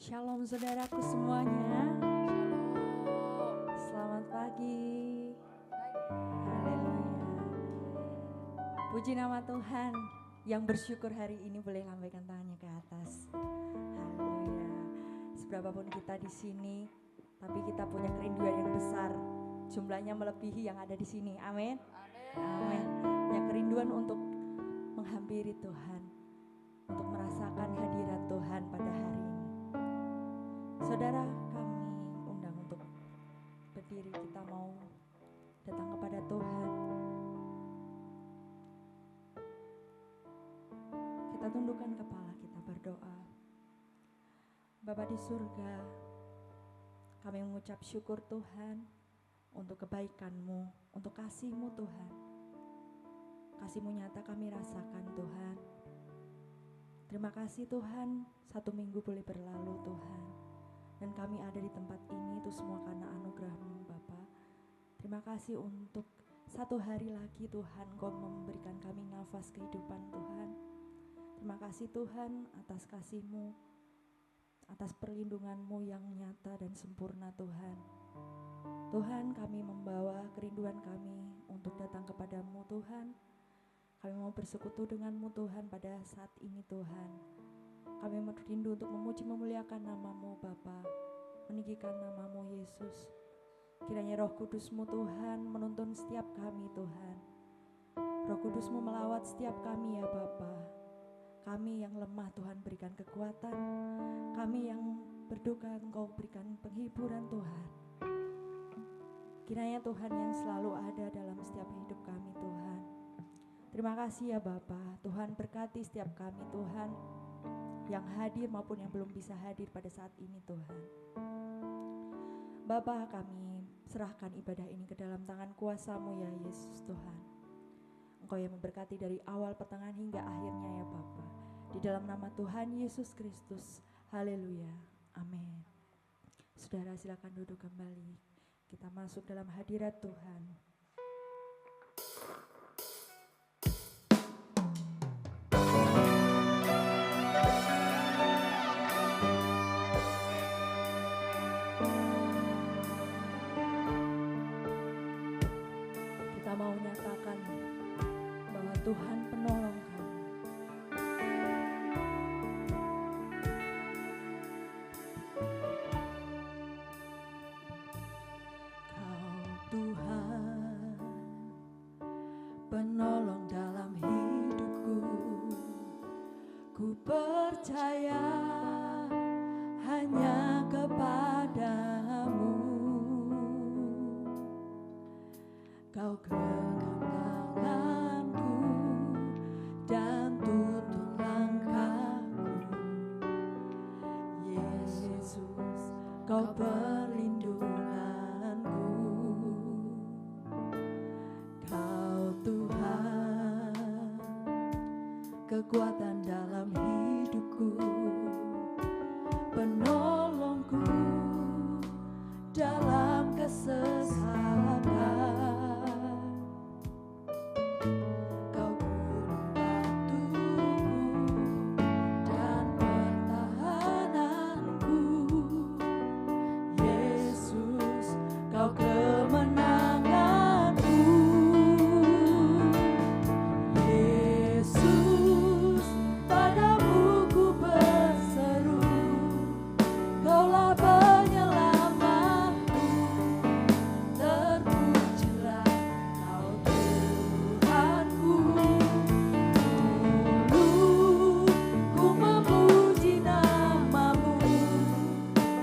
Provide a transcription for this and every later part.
Shalom saudaraku semuanya. Shalom. Selamat pagi. Haleluya. Puji nama Tuhan. Yang bersyukur hari ini boleh lambaikan tangannya ke atas. Haleluya. Seberapapun kita di sini, tapi kita punya kerinduan yang besar. Jumlahnya melebihi yang ada di sini. Amin. Amin. Punya kerinduan untuk menghampiri Tuhan, untuk merasakan hadirat Tuhan pada hari ini. Saudara, kami undang untuk berdiri, kita mau datang kepada Tuhan. Kita tundukkan kepala, kita berdoa. Bapa di surga, kami mengucap syukur Tuhan untuk kebaikan-Mu, untuk kasih-Mu Tuhan. Kasih-Mu nyata kami rasakan Tuhan. Terima kasih Tuhan, 1 minggu boleh berlalu Tuhan. Dan kami ada di tempat ini itu semua karena anugerah-Mu Bapa. Terima kasih untuk 1 hari lagi Tuhan Kau memberikan kami nafas kehidupan Tuhan. Terima kasih Tuhan atas kasih-Mu, atas perlindungan-Mu yang nyata dan sempurna Tuhan. Tuhan, kami membawa kerinduan kami untuk datang kepada-Mu Tuhan. Kami mau bersekutu dengan-Mu Tuhan pada saat ini Tuhan. Kami merindu untuk memuji memuliakan nama-Mu Bapa, meninggikan nama-Mu Yesus. Kiranya Roh Kudus-Mu Tuhan menuntun setiap kami Tuhan. Roh Kudus-Mu melawat setiap kami ya Bapa. Kami yang lemah Tuhan berikan kekuatan. Kami yang berduka Engkau berikan penghiburan Tuhan. Kiranya Tuhan yang selalu ada dalam setiap hidup kami Tuhan. Terima kasih ya Bapa. Tuhan berkati setiap kami Tuhan, yang hadir maupun yang belum bisa hadir pada saat ini Tuhan. Bapa, kami serahkan ibadah ini ke dalam tangan kuasa-Mu ya Yesus Tuhan. Engkau yang memberkati dari awal, pertengahan hingga akhirnya ya Bapa. Di dalam nama Tuhan Yesus Kristus. Haleluya. Amin. Saudara silakan duduk kembali. Kita masuk dalam hadirat Tuhan. Kita mau nyatakan bahwa Tuhan penolong kami. Kau Tuhan, penolong dalam hidupku. Ku percaya hanya kepadamu. Kau genggam tanganku dan tuntun langkahku. Yesus, Kau perlindunganku. Kau Tuhan, kekuatan dalam hidupku, penolongku dalam kesesakan. Kau gunung batuku dan pertahananku. Yesus, Kau kemenanganku. Yesus, padamu ku berseru. Kaulah penyelamatku. Terpujilah Kau Tuhanku. Dulu ku memuji nama-Mu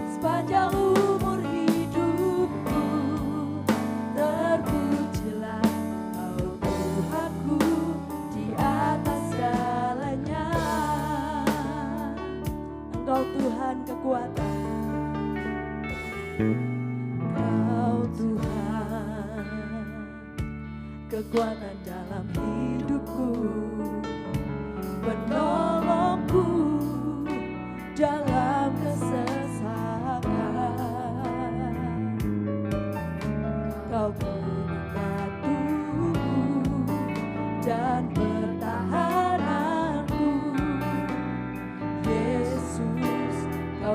sepanjang umur hidupku. Terpujilah Kau Tuhanku di atas segalanya. Engkau Tuhan kekuatan. Kau Tuhan, kekuatan dalam hidupku, penolongku dalam kesesakan. Kau gunung batuku dan pertahananku. Yesus, Kau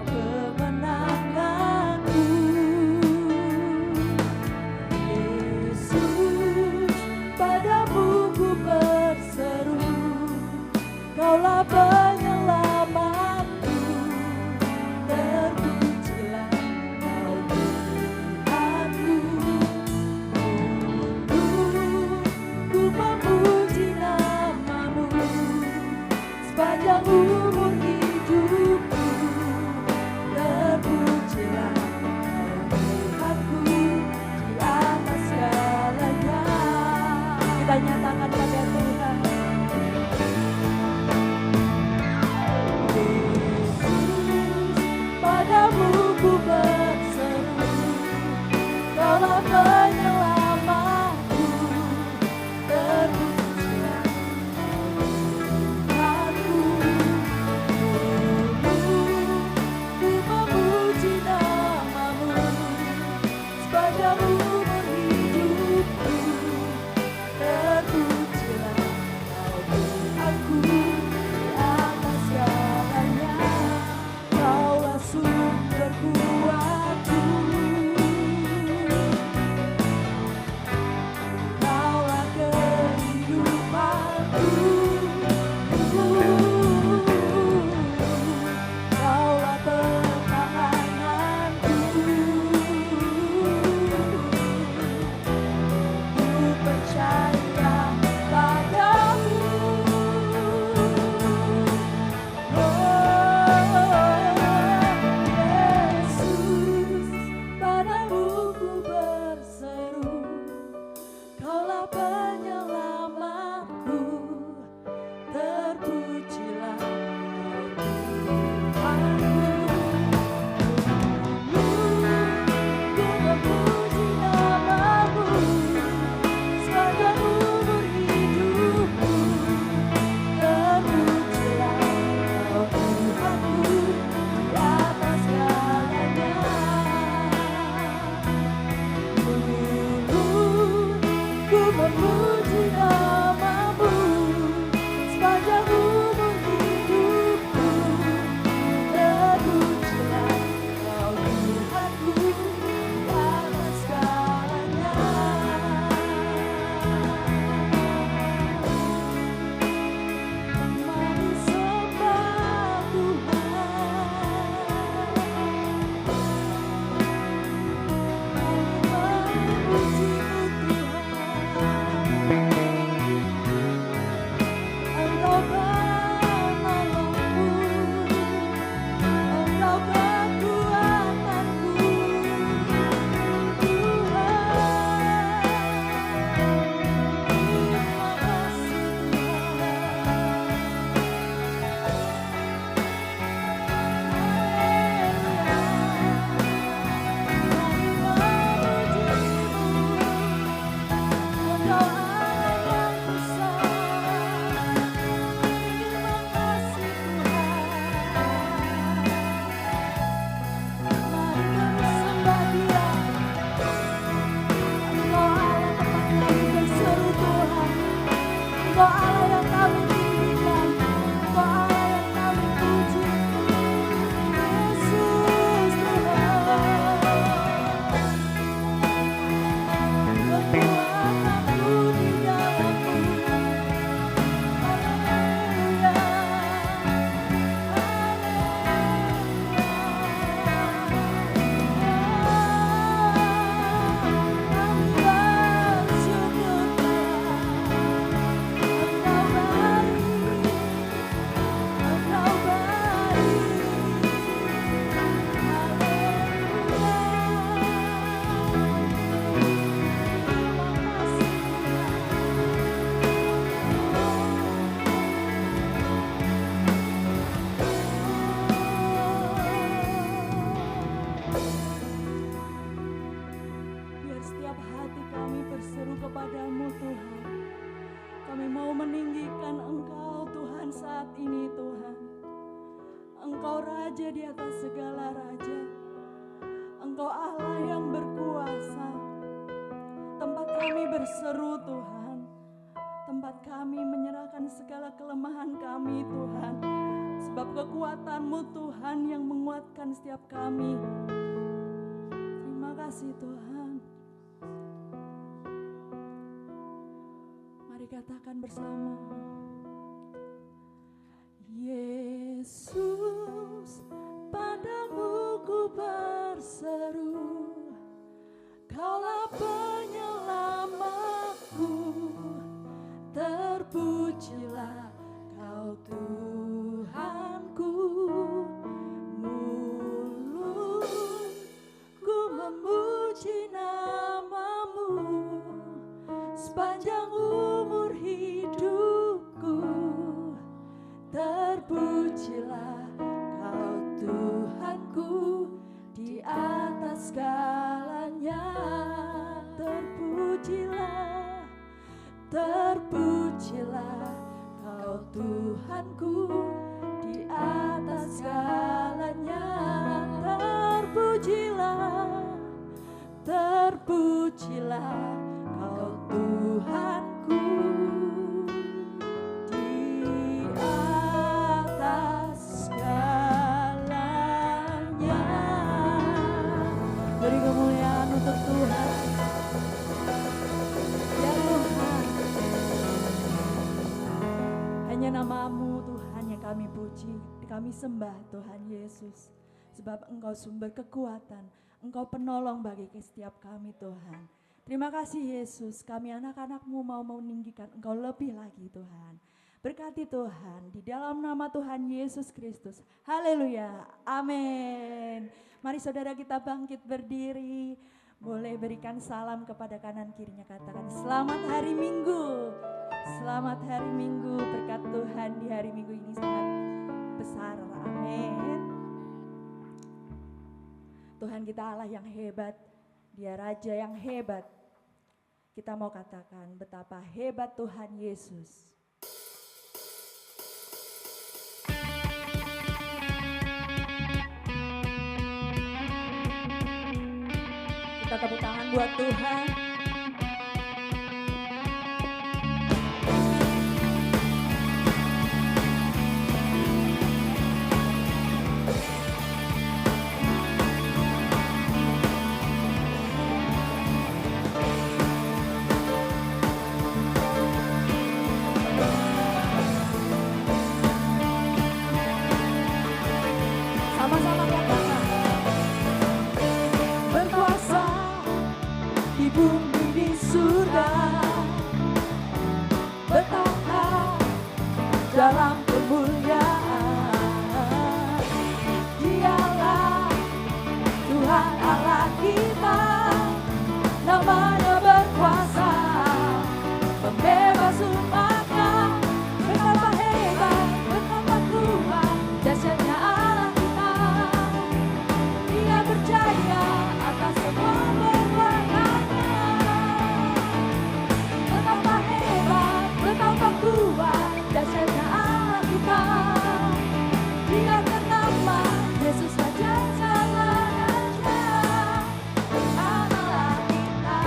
meninggikan Engkau Tuhan saat ini Tuhan. Engkau Raja di atas segala raja. Engkau Allah yang berkuasa. Tempat kami berseru Tuhan. Tempat kami menyerahkan segala kelemahan kami Tuhan. Sebab kekuatan-Mu Tuhan yang menguatkan setiap kami. Terima kasih Tuhan. Mari katakan bersama. Yesus, padamu ku berseru, Kaulah penyelamatku, terpujilah Kau Tuhanku. Mulutku memuji nama-Mu sepanjang umur hidupku. Terpujilah Kau Tuhanku di atas segalanya. Terpujilah, terpujilah Kau Tuhanku di atas segalanya. Terpujilah, terpujilah Kau Tuhanku di atas segalanya. Beri kemuliaan untuk Tuhan. Ya Tuhan, hanya nama-Mu Tuhan yang kami puji, kami sembah Tuhan Yesus. Sebab Engkau sumber kekuatan, Engkau penolong bagi setiap kami Tuhan. Terima kasih Yesus, kami anak-anak-Mu mau meninggikan Engkau lebih lagi Tuhan. Berkati Tuhan, di dalam nama Tuhan Yesus Kristus. Haleluya, amin. Mari saudara kita bangkit berdiri. Boleh berikan salam kepada kanan kirinya, katakan selamat hari Minggu. Selamat hari Minggu, berkat Tuhan di hari Minggu ini sangat besar, amin. Tuhan kita Allah yang hebat, Dia Raja yang hebat. Kita mau katakan betapa hebat Tuhan Yesus. Kita tepuk tangan buat Tuhan. Sama-sama katakan. Berkuasa di bumi di surga, bertahta dalam kemuliaan. Dialah Tuhan Allah kita, namanya berkuasa, membebas umatnya. Betapa hebat, betapa kuat, dahsyatnya Allah kita. Dia berjaya atas semua perbuatannya. Betapa hebat, betapa kuat, dahsyatnya Allah kita. Dia bernama Yesus Raja segala raja, Allah kita.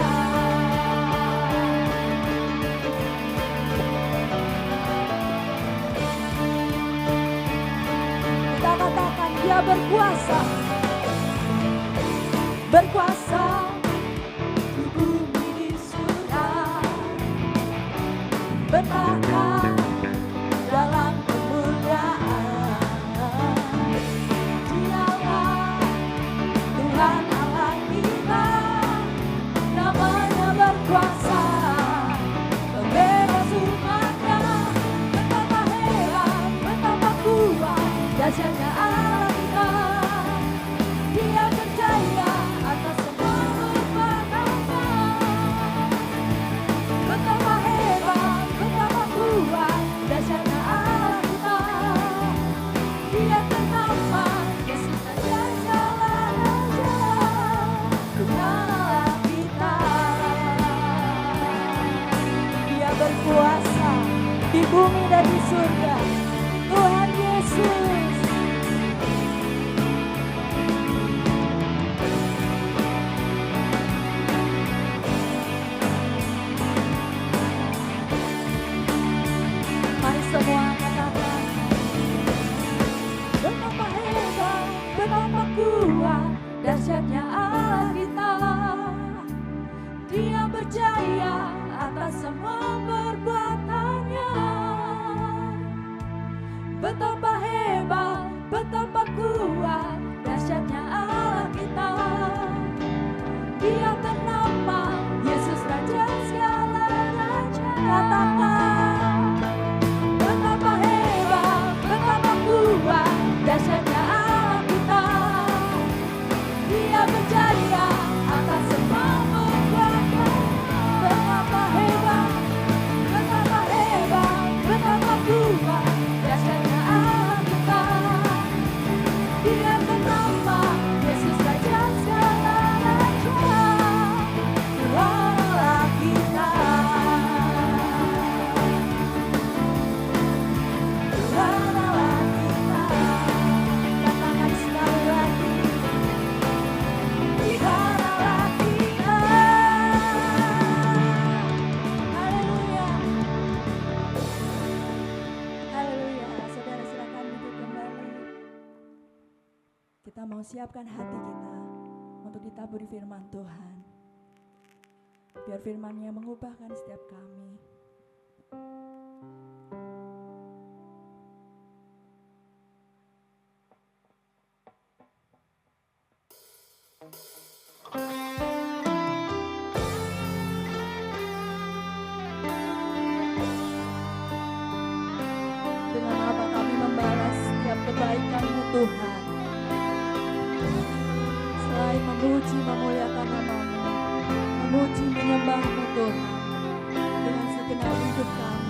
Kita katakan Dia berkuasa, berkuasa di bumi di surga, bertahta dalam kemuliaan. Dialah Tuhan Allah kita, namanya berkuasa, membebas umatnya. Betapa hebat, betapa kuat, dahsyatnya Allah kita. Dia berjaya atas semua perbuatannya. Betapa hebat, betapa kuat, dahsyatnya Allah kita. Dia bernama Yesus Raja segala raja, Tuhan Allah kita. Dia berkuasa, betapa kuat dahsyatnya Allah kita. Dia berjaya atas semua perbuatannya. Betapa hebat, betapa kuat dahsyatnya Allah kita. Dia ternama, Yesus Raja segala raja. Katakan, betapa hebat, betapa kuat dahsyatnya Allah kita. Dia berjaya atas semua perbuatan. Betapa hebat, betapa hebat, betapa kuat dahsyatnya Allah kita. Dia ternama, Yesus Raja segala raja. Allah kita, Allah kita. Katakan sekali lagi, Allah kita. Haleluya, haleluya. Saudara silakan duduk kembali. Kita mau siapkan hati kita untuk ditaburi firman Tuhan. Biar firman-Nya mengubahkan setiap kami. Dengan apa kami membalas setiap kebaikan-Mu Tuhan. Selain memuji memuliakan nama-Mu, memuji menyembah-Mu Tuhan dengan segenap hidup kami.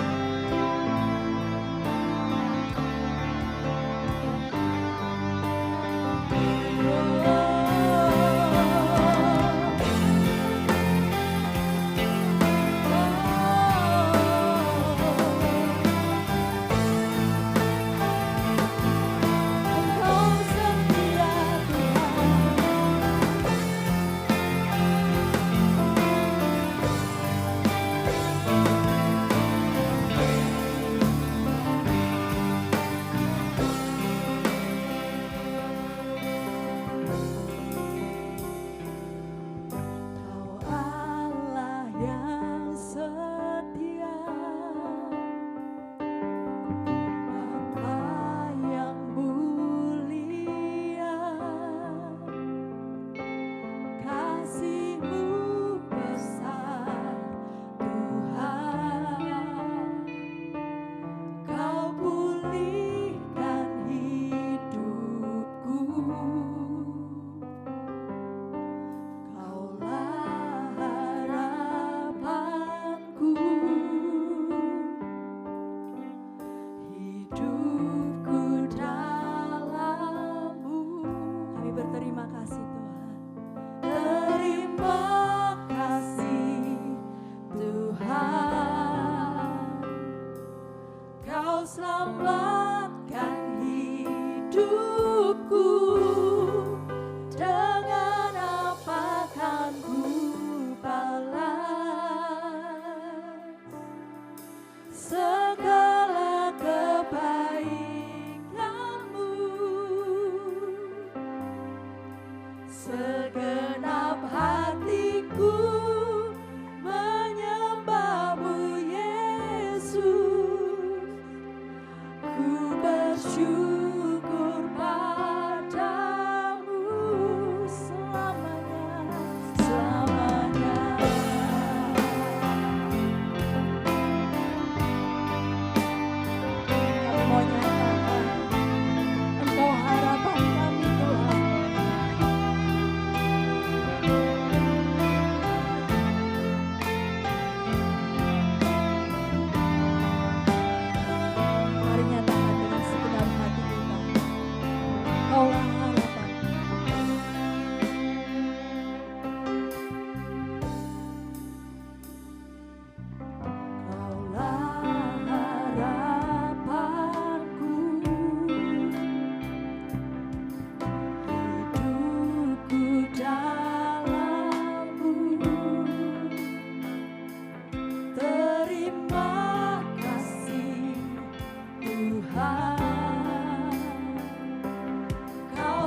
Engkau setia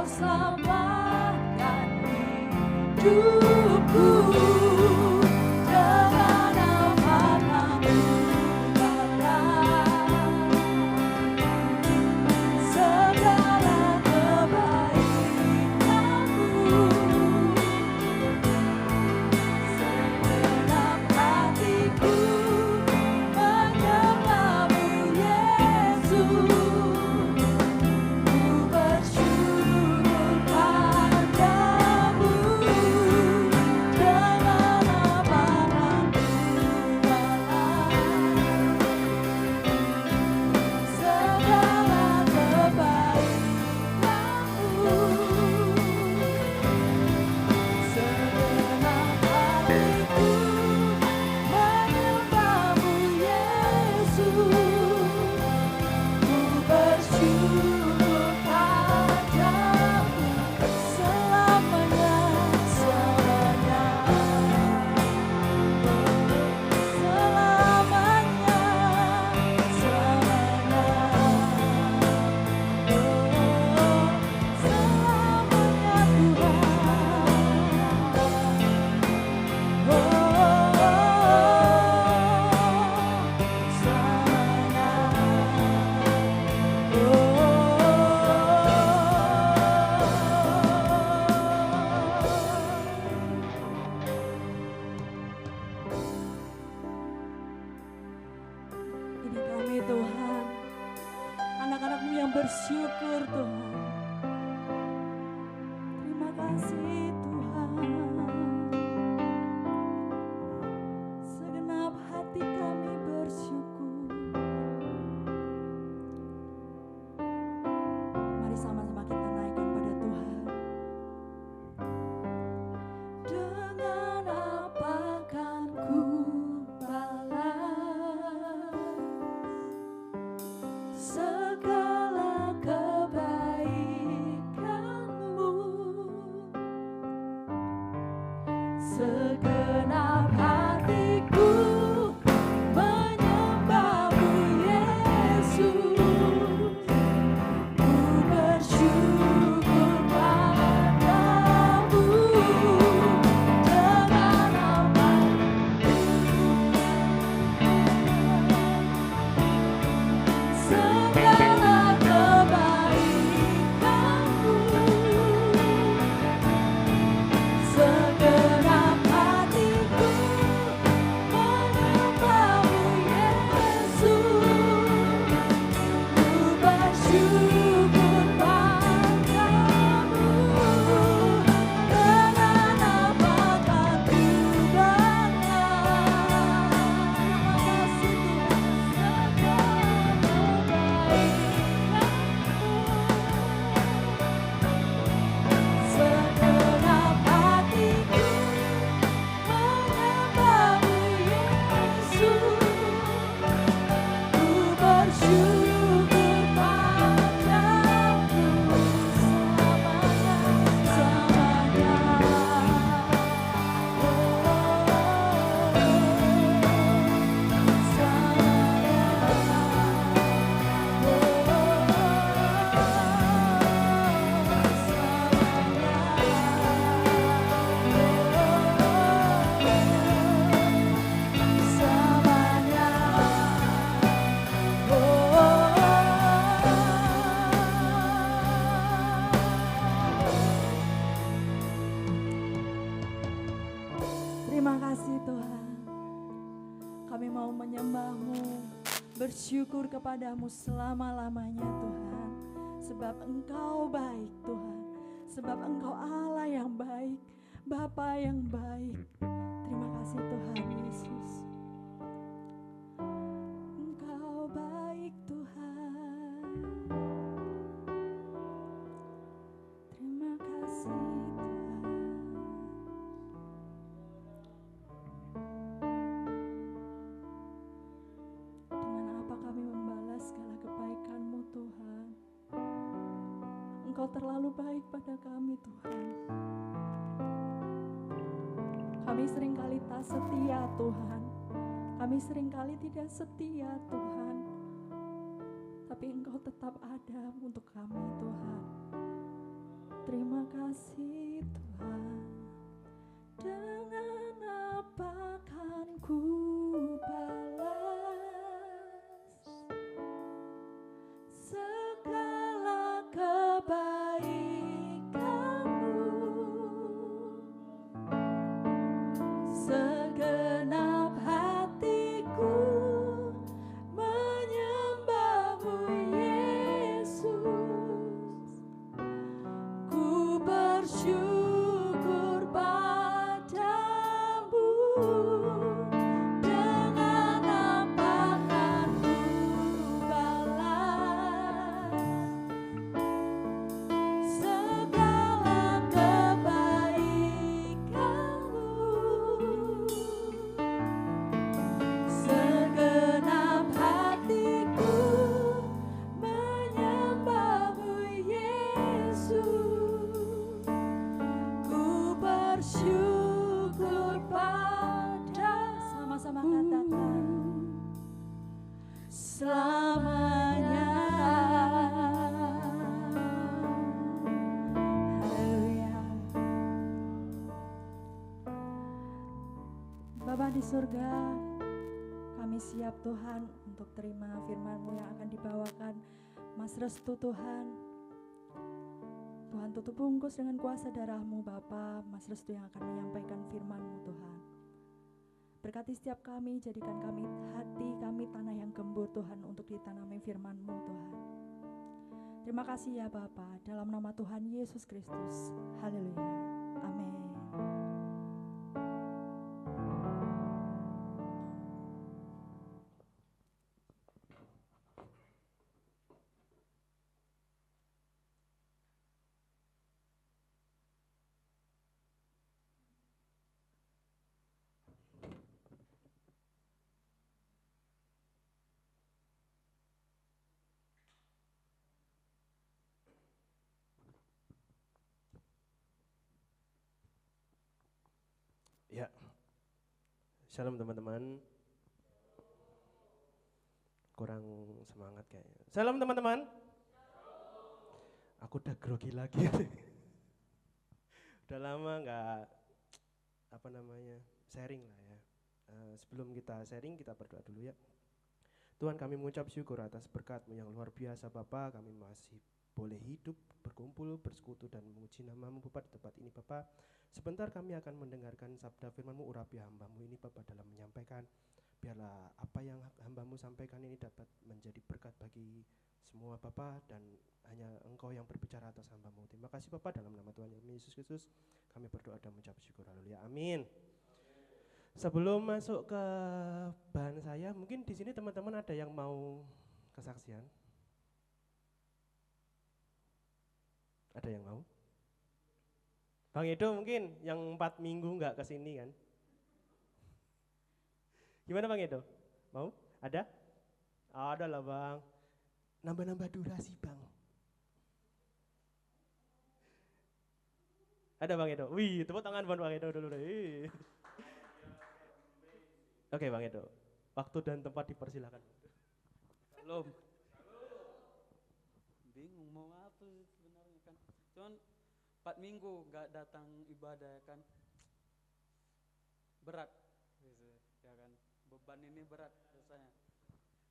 selamatkan hidupku. Dengan amanah-Mu Bapa, segala kebaikan-Mu, segenap hatiku menyembah-Mu Yesus. Ku bersyukur padamu dengan amanah-Mu Bapa, segala kebaikan-Mu, segenap hatiku menyembah-Mu Yesus. Ku bersyukur padamu selamanya, selamanya, selamanya, selamanya, selamanya Ini kami Tuhan, anak-anak-Mu yang bersyukur Tuhan. Terima kasih Tuhan. Segenap hati kami bersyukur. Mari sama-sama kita naikkan pada Tuhan. Dengan apa kan ku balas segala kebaikan-Mu, segenap hatiku menyembah-Mu Yesus. Ku bersyukur padamu dengan amanah-Mu, segala kebaikan-Mu, segenap hatiku menyembah-Mu Yesus. Ku bersyukur padamu dengan amanah-Mu Bapa. Terima kasih Tuhan, segenap hatiku menyembah-Mu Yesus. Ku bersyukur padamu selamanya, selamanya. Terima kasih Tuhan, kami mau menyembah-Mu, bersyukur kepadamu selama-lamanya Tuhan. Sebab Engkau baik Tuhan, sebab Engkau Allah yang baik, Bapa yang baik. Terima kasih Tuhan Yesus. Engkau baik Tuhan. Terima kasih Tuhan. Dengan apa kami membalas segala kebaikan-Mu Tuhan. Engkau terlalu baik pada kami Tuhan. Kami seringkali tak setia Tuhan. Kami seringkali tidak setia Tuhan. Tapi Engkau tetap ada untuk kami Tuhan. kasih Tuhan, dengan apa kan ku balas segala kebaikan-Mu. Segenap hatiku menyembah-Mu Yesus. Ku bersyukur padamu, dengan apa kan ku balas segala kebaikan-Mu. Segenap hatiku menyembah-Mu Yesus. Ku bersyukur padamu. Sama-sama katakan selamanya. Haleluya. Bapa di surga, kami siap Tuhan untuk terima firman-Mu yang akan dibawakan Mas Restu Tuhan. Tuhan tutup bungkus dengan kuasa darah-Mu Bapa, Mas Restu yang akan menyampaikan firman-Mu Tuhan. Berkati setiap kami, jadikan kami hati kami tanah yang gembur Tuhan untuk ditanami firman-Mu Tuhan. Terima kasih ya Bapa, dalam nama Tuhan Yesus Kristus. Haleluya. Amin. Ya, shalom teman-teman. Kurang semangat kayaknya. Shalom teman-teman. Aku udah grogi lagi. Udah lama nggak sharing lah ya. Sebelum kita sharing, kita berdoa dulu ya. Tuhan, kami mengucap syukur atas berkat-Mu yang luar biasa Bapa. Kami masih boleh hidup, berkumpul, bersekutu dan memuji nama-Mu Bapa di tempat ini Bapa. Sebentar kami akan mendengarkan sabda firman-Mu, urapi hamba-Mu ini Bapa dalam menyampaikan. Biarlah apa yang hamba-Mu sampaikan ini dapat menjadi berkat bagi semua Bapa, dan hanya Engkau yang berbicara atas hamba-Mu. Terima kasih Bapa, dalam nama Tuhan Yesus Kristus kami berdoa dan mengucap syukur. Haleluya. Amin. Sebelum masuk ke bahan saya, mungkin di sini teman-teman ada yang mau kesaksian? Ada yang mau? Bang Edo mungkin yang 4 minggu nggak kesini kan? Gimana Bang Edo? Mau? Ada? Ada lah Bang. Nambah-nambah durasi Bang. Ada Bang Edo? Wih, tepuk tangan buat Bang Edo dulu deh. Oke Bang Edo, waktu dan tempat dipersilakan. Belum. Bingung mau apa sebenarnya kan. Cuman 4 minggu gak datang ibadah ya kan. Berat gitu, ya kan. Beban ini berat rasanya.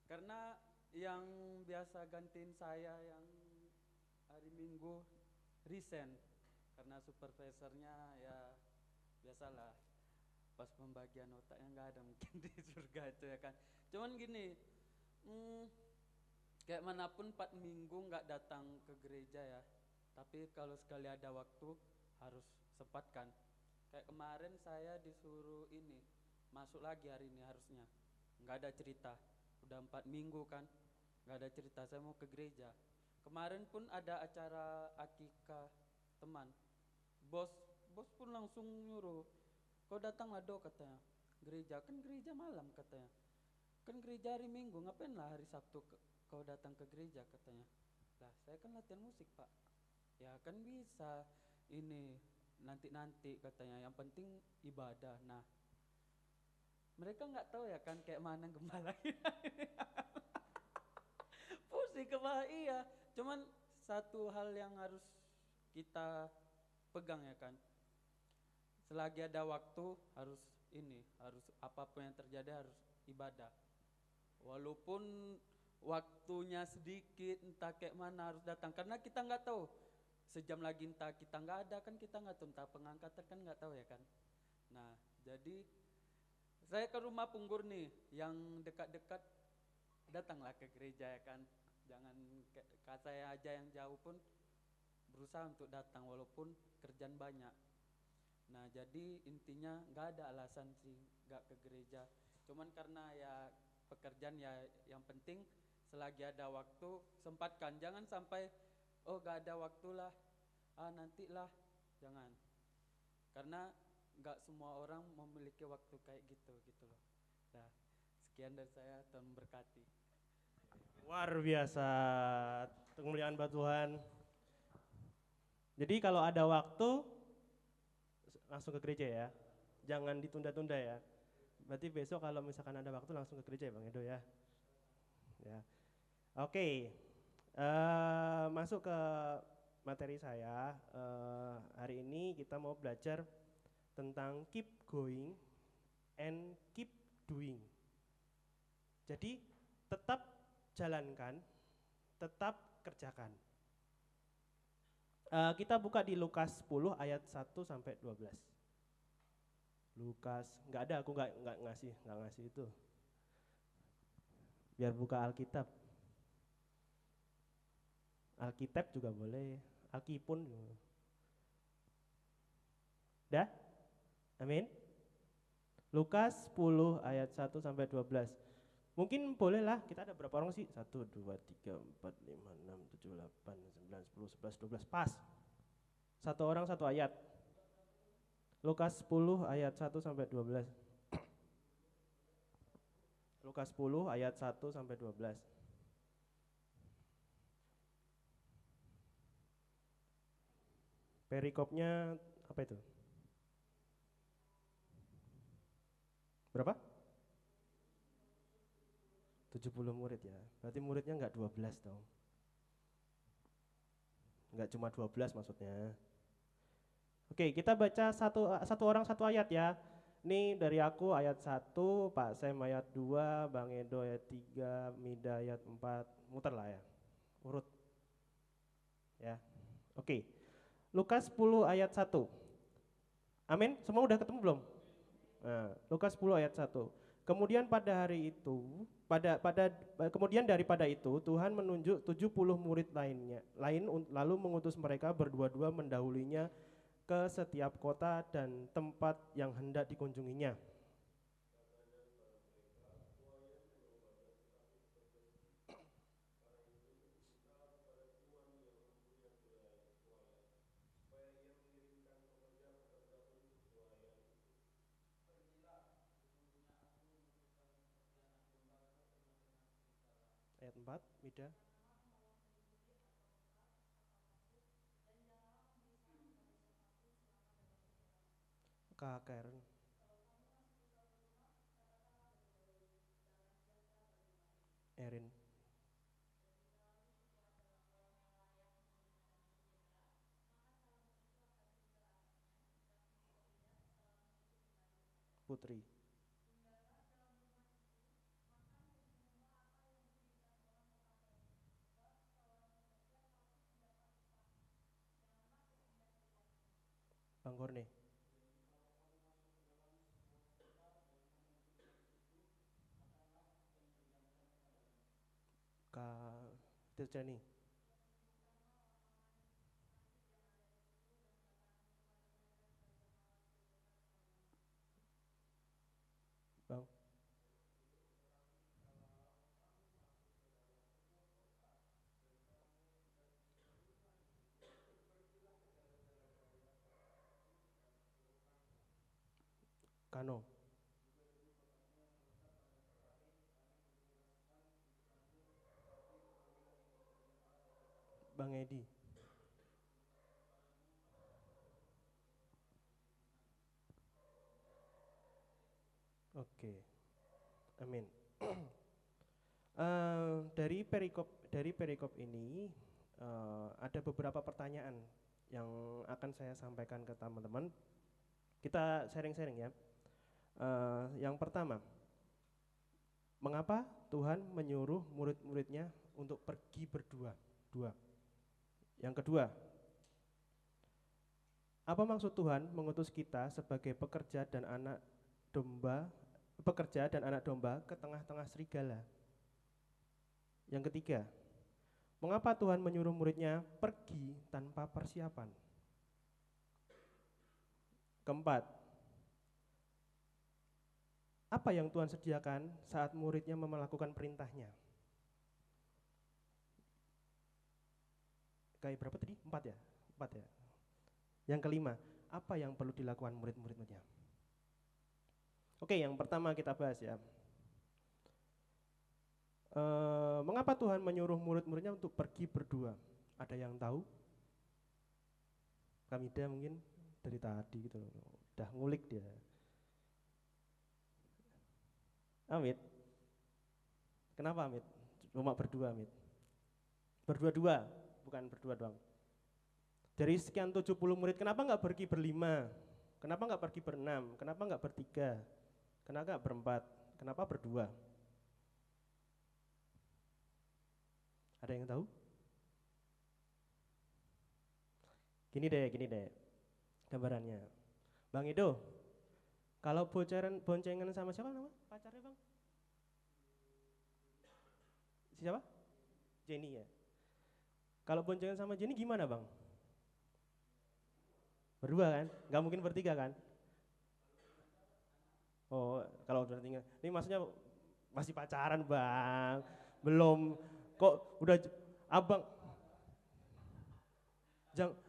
Karena yang biasa gantiin saya yang hari Minggu resign. Karena supervisornya ya biasalah, pas pembagian otaknya nggak ada mungkin di surga itu ya kan. Cuman gini, kayak manapun 4 minggu nggak datang ke gereja ya, tapi kalau sekali ada waktu harus sempatkan. Kayak kemarin saya disuruh ini masuk lagi hari ini, harusnya nggak ada cerita, udah 4 minggu kan nggak ada cerita, saya mau ke gereja. Kemarin pun ada acara akikah teman, bos pun langsung nyuruh, kau datanglah Do katanya, gereja kan gereja malam katanya, kan gereja hari Minggu, ngapain lah hari Sabtu kau datang ke gereja katanya. Lah saya kan latihan musik Pak, ya kan bisa ini nanti katanya, yang penting ibadah. Nah mereka nggak tahu ya kan kayak mana gembala pusing kepala. Iya, cuman satu hal yang harus kita pegang ya kan. Selagi ada waktu harus harus apapun yang terjadi harus ibadah. Walaupun waktunya sedikit, entah kayak mana harus datang, karena kita nggak tahu sejam lagi entah kita nggak ada kan, kita nggak tahu, entah pengangkatan kan nggak tahu ya kan. Nah jadi saya ke rumah Punggur nih yang dekat-dekat, datanglah ke gereja ya kan. Jangan kayak saya aja yang jauh pun berusaha untuk datang walaupun kerjaan banyak. Nah jadi intinya nggak ada alasan sih nggak ke gereja, cuman karena ya pekerjaan ya. Yang penting selagi ada waktu sempatkan, jangan sampai oh nggak ada waktu lah, nantilah, jangan. Karena nggak semua orang memiliki waktu kayak gitu gitu loh. Nah sekian dari saya, Tuhan memberkati. Luar biasa, kemuliaan buat Tuhan. Jadi kalau ada waktu langsung ke gereja ya, jangan ditunda-tunda ya. Berarti besok kalau misalkan ada waktu langsung ke gereja ya Bang Edo ya. Ya, oke. Masuk ke materi saya. Hari ini kita mau belajar tentang keep going and keep doing. Jadi tetap jalankan, tetap kerjakan. Kita buka di Lukas 10 ayat 1 sampai 12. Lukas, nggak ada, aku nggak ngasih itu. Biar buka Alkitab. Alkitab juga boleh, Alkipun juga. Dah? Amin. Lukas 10 ayat 1 sampai 12. Mungkin bolehlah, kita ada berapa orang sih? 1, 2, 3, 4, 5, 6, 7, 8, 9, 10, 11, 12. Pas. Satu orang satu ayat. Lukas 10 ayat 1 sampai 12. Lukas 10 ayat 1 sampai 12. Perikopnya apa itu? Berapa? 70 murid ya. Berarti muridnya enggak 12 dong. Enggak cuma 12 maksudnya. Oke, kita baca satu orang satu ayat ya. Ini dari aku ayat 1, Pak Sem ayat 2, Bang Edo ayat 3, Mida ayat 4. Muter lah ya. Urut. Ya. Oke. Lukas 10 ayat 1. Amin. Semua udah ketemu belum? Nah, Lukas 10 ayat 1. Kemudian pada hari itu, kemudian daripada itu Tuhan menunjuk 70 murid lalu mengutus mereka berdua-dua mendahulinya ke setiap kota dan tempat yang hendak dikunjunginya. Ayat 4, Mida. Kak Karen. Erin. Putri. Bang Korne. Kak Tirjani. Bang. Kano. Bang Edi. Oke. Amin. Dari perikop ini ada beberapa pertanyaan yang akan saya sampaikan ke teman-teman. Kita sharing-sharing ya. Yang pertama, mengapa Tuhan menyuruh murid-muridnya untuk pergi berdua? Yang kedua, apa maksud Tuhan mengutus kita sebagai pekerja dan anak domba ke tengah-tengah serigala? Yang ketiga, mengapa Tuhan menyuruh muridnya pergi tanpa persiapan? Keempat, apa yang Tuhan sediakan saat muridnya melakukan perintahnya? Kayak berapa tadi? 4 ya? 4 ya. Yang kelima, apa yang perlu dilakukan murid-muridnya? Oke, yang pertama kita bahas ya. Mengapa Tuhan menyuruh murid-muridnya untuk pergi berdua? Ada yang tahu? Kamida mungkin dari tadi gitu loh, udah ngulik dia. Amit, kenapa Amit? Cuma berdua Amit? Berdua-dua, bukan berdua doang. Dari sekian 70 murid, kenapa nggak pergi berlima? Kenapa nggak pergi berenam? Kenapa nggak bertiga? Kenapa nggak berempat? Kenapa berdua? Ada yang tahu? Gini deh gambarannya. Bang Edo, kalau boncengan sama siapa nama pacarnya Bang? Siapa? Jenny ya. Kalau boncengan sama Jenny gimana Bang? Berdua kan? Gak mungkin bertiga kan? Oh, kalau udah tinggal. Ini maksudnya masih pacaran Bang. Belum, kok udah abang.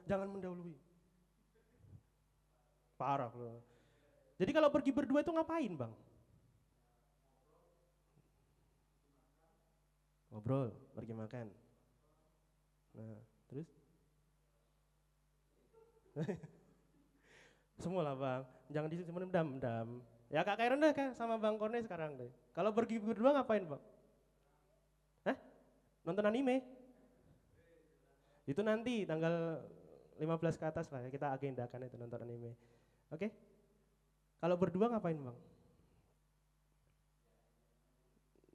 Jangan mendahului. Parah loh. Jadi kalau pergi berdua itu ngapain Bang? Ngobrol, pergi makan. Nah, terus? Semua lah Bang, jangan disimpan dam. Ya Kak Karen deh kan sama Bang Korne sekarang deh. Kalau pergi berdua ngapain Bang? Hah? Nonton anime? Itu nanti tanggal 15 ke atas lah ya, kita agendakan itu nonton anime. Oke? Kalau berdua ngapain Bang?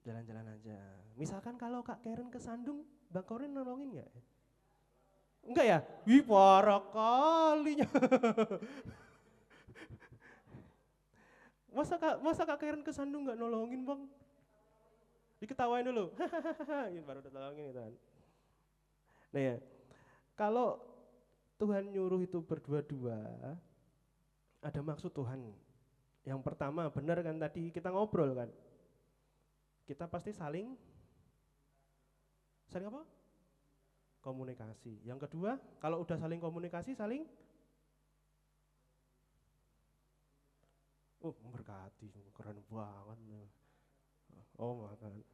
Jalan-jalan aja. Misalkan kalau Kak Karen ke Sandung, Bang Korne nolongin gak? Enggak ya? Wih parah kalinya. Masa Kak Karen ke Sandung nggak nolongin Bang? Diketawain dulu. Hahaha, baru udah tolongin gitu kan. Nah ya, kalau Tuhan nyuruh itu berdua-dua, ada maksud Tuhan. Yang pertama, benar kan tadi kita ngobrol kan? Kita pasti saling apa? Komunikasi. Yang kedua, kalau udah saling komunikasi, saling memberkati, keren banget. Oh, makan.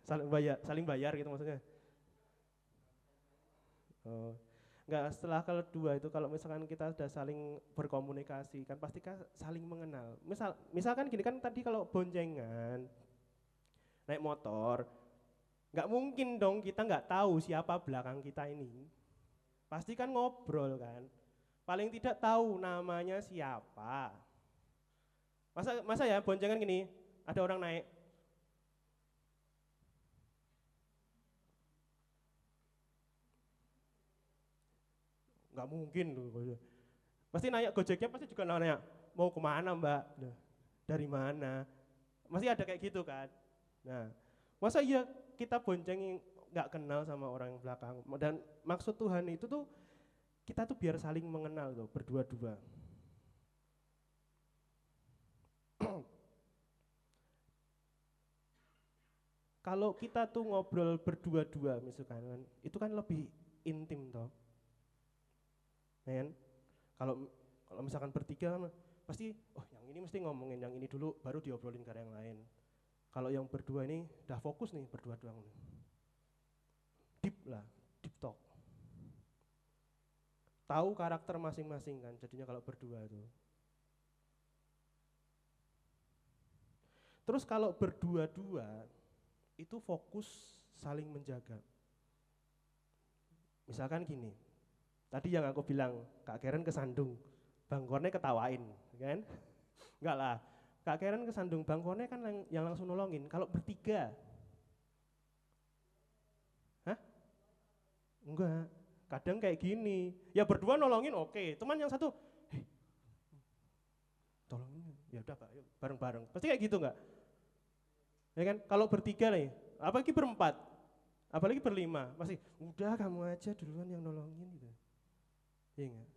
Saling bayar gitu maksudnya. Oh. Enggak, setelah kedua itu kalau misalkan kita sudah saling berkomunikasi kan pasti kan saling mengenal. Misalkan gini kan tadi kalau boncengan naik motor, nggak mungkin dong kita nggak tahu siapa belakang kita ini. Pasti kan ngobrol kan. Paling tidak tahu namanya siapa. Masa ya boncengan gini, ada orang naik. Nggak mungkin tuh. Pasti nanya Gojeknya pasti juga nanya, mau kemana Mbak? Dari mana? Masih ada kayak gitu kan. Nah, masa iya kita bonceng nggak kenal sama orang yang belakang. Dan maksud Tuhan itu tuh kita tuh biar saling mengenal tuh berdua-dua. Kalau kita tuh ngobrol berdua-dua misalkan kan, itu kan lebih intim toh. Men, kalau misalkan bertiga pasti yang ini mesti ngomongin yang ini dulu baru diobrolin ke yang lain. Kalau yang berdua ini udah fokus nih berdua doang nih. Deep talk. Tahu karakter masing-masing kan jadinya kalau berdua itu. Terus kalau berdua-dua itu fokus saling menjaga. Misalkan gini, Tadi yang aku bilang, Kak Karen kesandung, Bang Korne ketawain, kan? Enggak lah, Kak Karen kesandung, Bang Korne kan yang langsung nolongin. Kalau bertiga, hah? Enggak, kadang kayak gini, ya berdua nolongin oke, teman yang satu, tolongin, ya udah Pak, yuk bareng-bareng. Pasti kayak gitu enggak? Ya kan? Kalau bertiga nih, apalagi berempat, apalagi berlima, masih udah kamu aja duluan yang nolongin gitu. Iya enggak?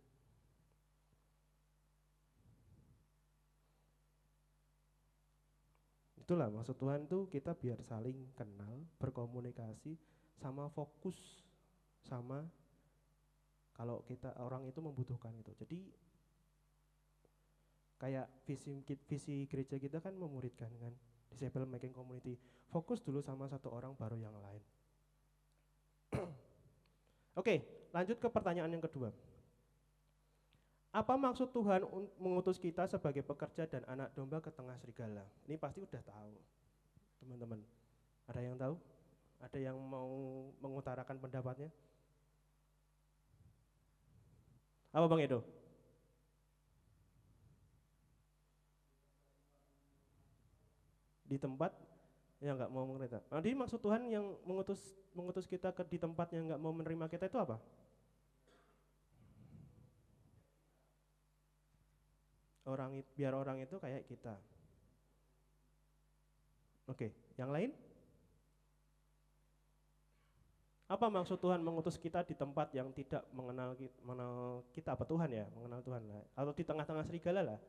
Itulah maksud Tuhan tuh kita biar saling kenal, berkomunikasi, sama fokus sama kalau kita orang itu membutuhkan itu. Jadi kayak visi gereja kita kan memuridkan kan, disciple making community. Fokus dulu sama satu orang baru yang lain. Oke, lanjut ke pertanyaan yang kedua. Apa maksud Tuhan mengutus kita sebagai pekerja dan anak domba ke tengah serigala? Ini pasti udah tahu, teman-teman. Ada yang tahu? Ada yang mau mengutarakan pendapatnya? Apa Bang Edo? Di tempat yang nggak mau menerima. Jadi maksud Tuhan yang mengutus kita di tempat yang nggak mau menerima kita itu apa? Biar orang itu kayak kita. Oke, yang lain? Apa maksud Tuhan mengutus kita di tempat yang tidak mengenal kita apa Tuhan ya, mengenal Tuhan lah, atau di tengah-tengah serigala lah?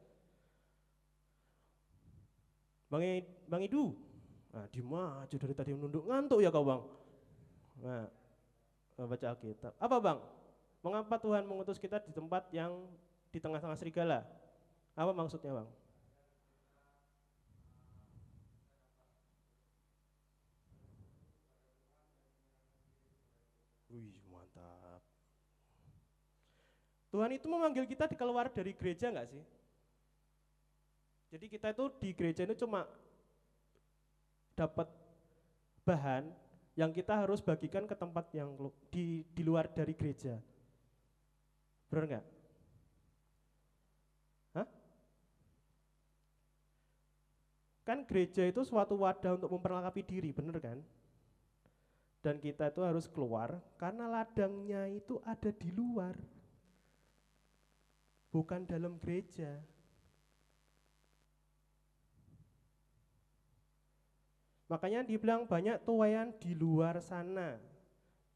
Bang Idu, nah di maju dari tadi menunduk, ngantuk ya kau Bang? Nah, baca Alkitab. Apa Bang? Mengapa Tuhan mengutus kita di tempat yang di tengah-tengah serigala? Apa maksudnya Bang? Wih mantap. Tuhan itu memanggil kita keluar dari gereja nggak sih? Jadi kita itu di gereja itu cuma dapat bahan yang kita harus bagikan ke tempat yang di luar dari gereja. Benar nggak? Hah? Kan gereja itu suatu wadah untuk memperlengkapi diri, benar kan? Dan kita itu harus keluar karena ladangnya itu ada di luar, bukan dalam gereja. Makanya dibilang banyak tuayan di luar sana,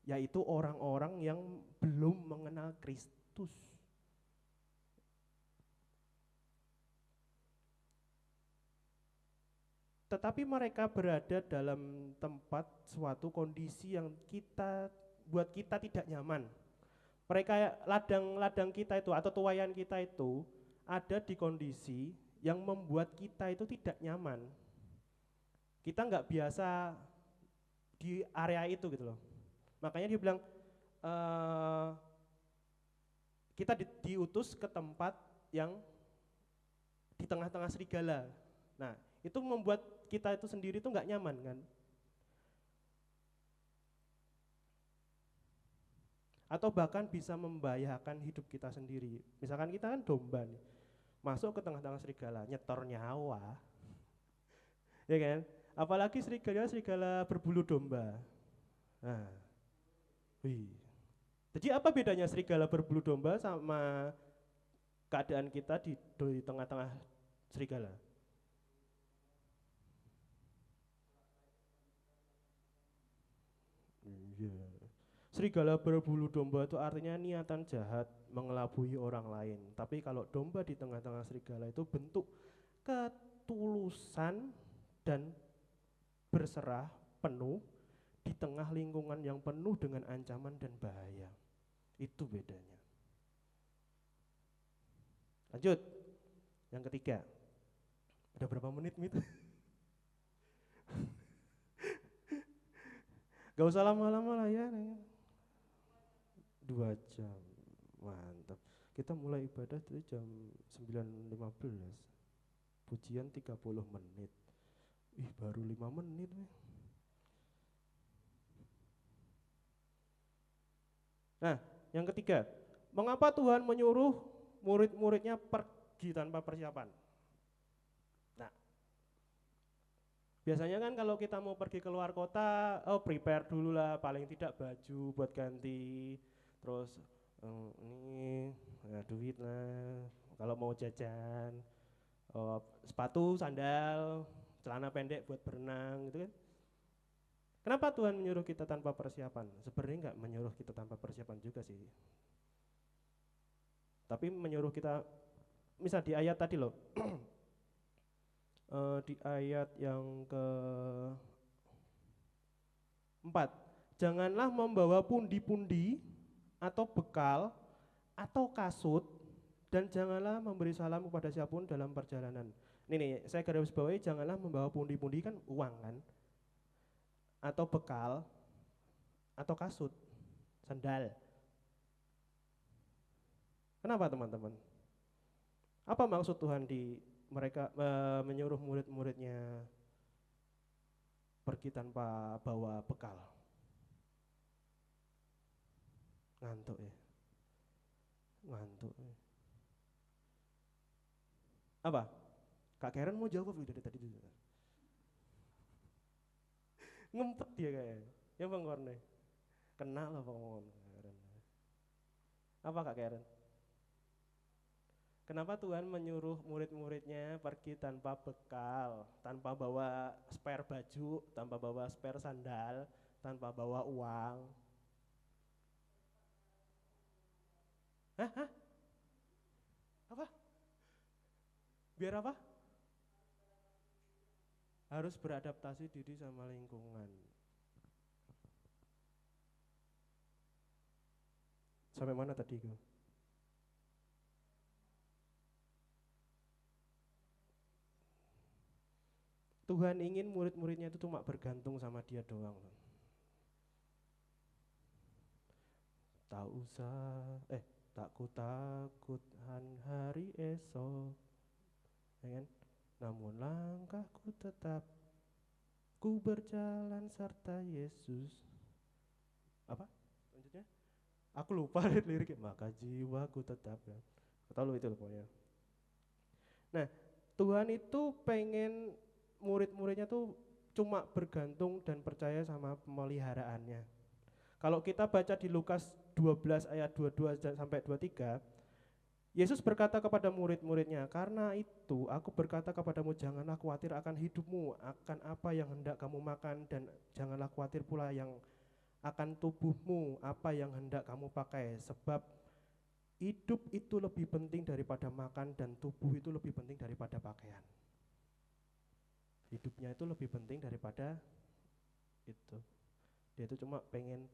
yaitu orang-orang yang belum mengenal Kristus. Tetapi mereka berada dalam tempat suatu kondisi yang buat kita tidak nyaman. Mereka ladang kita itu atau tuayan kita itu ada di kondisi yang membuat kita itu tidak nyaman. Kita nggak biasa di area itu gitu loh. Makanya dia bilang kita diutus ke tempat yang di tengah-tengah serigala. Nah, itu membuat kita itu sendiri itu nggak nyaman kan. Atau bahkan bisa membahayakan hidup kita sendiri. Misalkan kita kan domba nih, masuk ke tengah-tengah serigala, nyetor nyawa. Ya kan? Apalagi serigala berbulu domba. Nah, wih. Jadi apa bedanya serigala berbulu domba sama keadaan kita di tengah-tengah serigala? Iya. Serigala berbulu domba itu artinya niatan jahat mengelabui orang lain. Tapi kalau domba di tengah-tengah serigala itu bentuk ketulusan dan berserah penuh di tengah lingkungan yang penuh dengan ancaman dan bahaya. Itu bedanya. Lanjut. Yang ketiga. Udah berapa menit, Mit? Gak usah lama-lama lah ya. 2 jam. Mantap. Kita mulai ibadah itu jam 9.15. Pujian 30 menit. Ih, baru 5 menit nih. Nah, yang ketiga, Mengapa Tuhan menyuruh murid-muridnya pergi tanpa persiapan? Nah, biasanya kan kalau kita mau pergi keluar kota, prepare dulu lah, paling tidak baju buat ganti, terus ini duit lah, kalau mau jajan, sepatu, sandal, celana pendek buat berenang gitu kan. Kenapa Tuhan menyuruh kita tanpa persiapan? Sebenarnya enggak menyuruh kita tanpa persiapan juga sih. Tapi menyuruh kita, misal di ayat tadi loh, di ayat yang ke-4, janganlah membawa pundi-pundi atau bekal atau kasut, dan janganlah memberi salam kepada siapapun dalam perjalanan. Ini nih, saya garis bawahi, janganlah membawa pundi-pundi kan uang kan, atau bekal, atau kasut, sandal. Kenapa teman-teman? Apa maksud Tuhan di mereka menyuruh murid-muridnya pergi tanpa bawa bekal? Ngantuk ya? Ngantuk ya. Apa? Kak Karen mau jawab dari tadi juga. Ngempet dia kayaknya. Ya Bang Korne. Kena lah Bang Karen. Apa Kak Karen? Kenapa Tuhan menyuruh murid-muridnya pergi tanpa bekal, tanpa bawa spare baju, tanpa bawa spare sandal, tanpa bawa uang? Hah? Apa? Biar apa? Harus beradaptasi diri sama lingkungan. Sampai mana tadi gue? Tuhan ingin murid-muridnya itu cuma bergantung sama dia doang. Tak usah, tak ku takutkan hari esok, ya kan? Namun langkahku tetap, ku berjalan serta Yesus. Apa? Lanjutnya? Aku lupa liriknya. Maka jiwaku tetap, ya. Tahu lu itu pokoknya. Nah, Tuhan itu pengen murid-muridnya tuh cuma bergantung dan percaya sama pemeliharaannya. Kalau kita baca di Lukas 12 ayat 22 sampai 23, Yesus berkata kepada murid-muridnya, karena itu aku berkata kepadamu, janganlah khawatir akan hidupmu, akan apa yang hendak kamu makan, dan janganlah khawatir pula yang akan tubuhmu, apa yang hendak kamu pakai, sebab hidup itu lebih penting daripada makan, dan tubuh itu lebih penting daripada pakaian. Hidupnya itu lebih penting daripada itu. Dia itu cuma pengen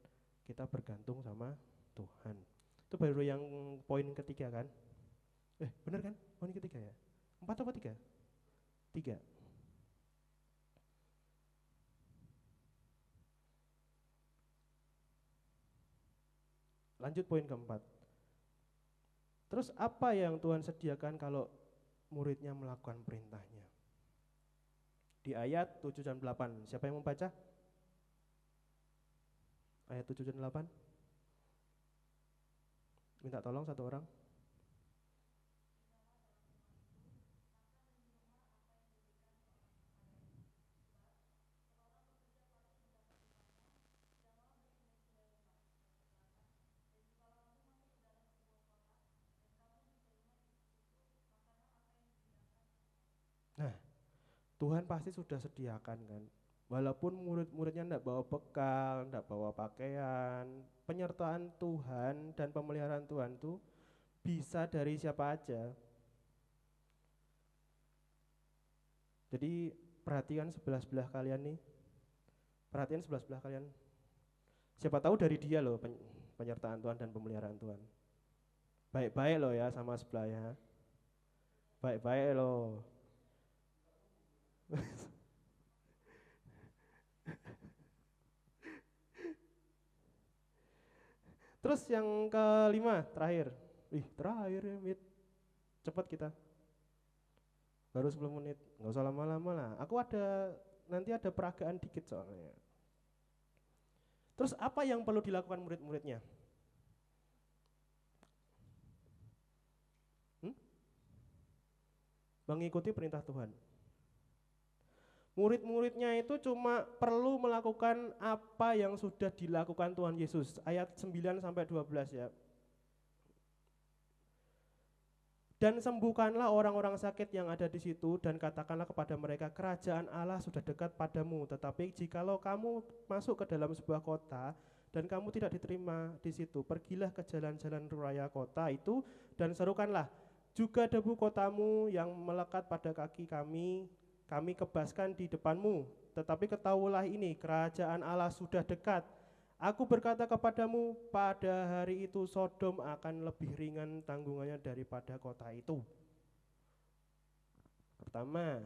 kita bergantung sama Tuhan. Itu baru yang poin ketiga kan? Bener kan? Poin ketiga ya? 4 apa 3? 3. Lanjut poin keempat. Terus apa yang Tuhan sediakan kalau muridnya melakukan perintahnya? Di ayat 7 dan 8, siapa yang membaca? Ayat 7 dan 8. Minta tolong satu orang. Nah, Tuhan pasti sudah sediakan kan. Walaupun murid-muridnya enggak bawa bekal, enggak bawa pakaian, penyertaan Tuhan dan pemeliharaan Tuhan itu bisa dari siapa aja. Jadi perhatikan sebelah-sebelah kalian nih. Perhatian sebelah-sebelah kalian. Siapa tahu dari dia loh penyertaan Tuhan dan pemeliharaan Tuhan. Baik-baik loh ya sama sebelahnya. Baik-baik loh. Terus yang kelima, terakhir. Terakhir ya, Mit. Cepat kita. Baru 10 menit, nggak usah lama-lama lah. Nanti ada peragaan dikit soalnya. Terus apa yang perlu dilakukan murid-muridnya? mengikuti perintah Tuhan. Murid-muridnya itu cuma perlu melakukan apa yang sudah dilakukan Tuhan Yesus. Ayat 9 sampai 12 ya. Dan sembuhkanlah orang-orang sakit yang ada di situ dan katakanlah kepada mereka, kerajaan Allah sudah dekat padamu. Tetapi jikalau kamu masuk ke dalam sebuah kota dan kamu tidak diterima di situ, pergilah ke jalan-jalan raya kota itu dan serukanlah, juga debu kotamu yang melekat pada kaki kami kebaskan di depanmu. Tetapi ketahuilah ini, kerajaan Allah sudah dekat. Aku berkata kepadamu, pada hari itu Sodom akan lebih ringan tanggungannya daripada kota itu. Pertama,